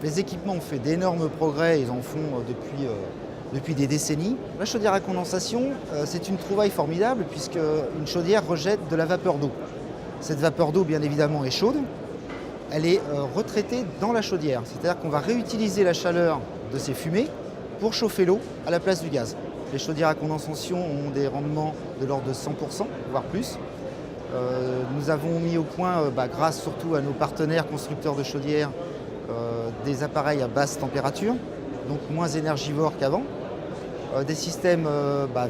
Les équipements ont fait d'énormes progrès, ils en font depuis des décennies. La chaudière à condensation, c'est une trouvaille formidable puisqu'une chaudière rejette de la vapeur d'eau. Cette vapeur d'eau, bien évidemment, est chaude. Elle est retraitée dans la chaudière, c'est-à-dire qu'on va réutiliser la chaleur de ces fumées pour chauffer l'eau à la place du gaz. Les chaudières à condensation ont des rendements de l'ordre de 100%, voire plus. Nous avons mis au point, grâce surtout à nos partenaires constructeurs de chaudières, des appareils à basse température, donc moins énergivores qu'avant. Des systèmes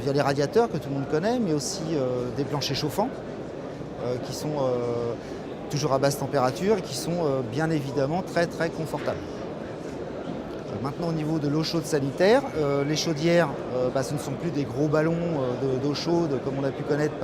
via les radiateurs que tout le monde connaît, mais aussi des planchers chauffants qui sont toujours à basse température et qui sont bien évidemment très très confortables. Maintenant au niveau de l'eau chaude sanitaire, les chaudières ce ne sont plus des gros ballons d'eau chaude comme on a pu connaître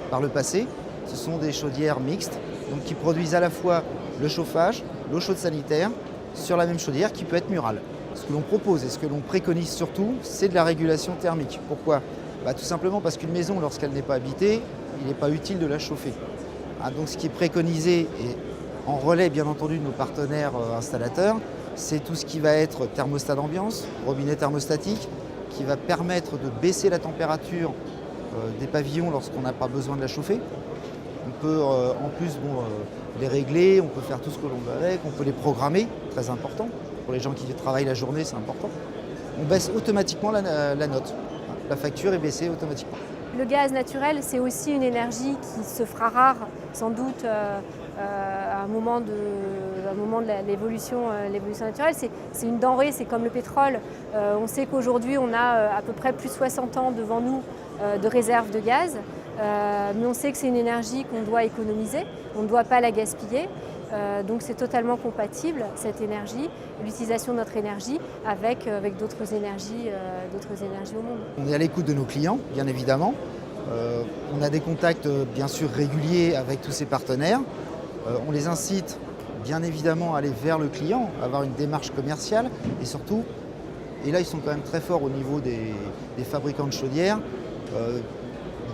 par le passé. Ce sont des chaudières mixtes donc qui produisent à la fois le chauffage, l'eau chaude sanitaire sur la même chaudière qui peut être murale. Ce que l'on propose et ce que l'on préconise surtout, c'est de la régulation thermique. Pourquoi ? Tout simplement parce qu'une maison, lorsqu'elle n'est pas habitée, il n'est pas utile de la chauffer. Donc ce qui est préconisé, et en relais bien entendu de nos partenaires installateurs, c'est tout ce qui va être thermostat d'ambiance, robinet thermostatique, qui va permettre de baisser la température des pavillons lorsqu'on n'a pas besoin de la chauffer. On peut en plus les régler, on peut faire tout ce que l'on veut avec, on peut les programmer, très important. Pour les gens qui travaillent la journée, c'est important. On baisse automatiquement la note. La facture est baissée automatiquement. Le gaz naturel, c'est aussi une énergie qui se fera rare, sans doute, à un moment de l'évolution naturelle. C'est une denrée, c'est comme le pétrole. On sait qu'aujourd'hui, on a à peu près plus de 60 ans devant nous de réserve de gaz. Mais on sait que c'est une énergie qu'on doit économiser, on ne doit pas la gaspiller. Donc c'est totalement compatible, cette énergie, l'utilisation de notre énergie avec d'autres énergies au monde. On est à l'écoute de nos clients, bien évidemment. On a des contacts bien sûr réguliers avec tous ces partenaires. On les incite bien évidemment à aller vers le client, à avoir une démarche commerciale et surtout, et là ils sont quand même très forts au niveau des fabricants de chaudières,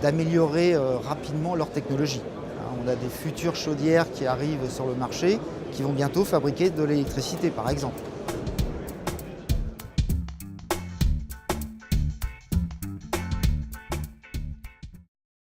d'améliorer rapidement leur technologie. On a des futures chaudières qui arrivent sur le marché qui vont bientôt fabriquer de l'électricité par exemple.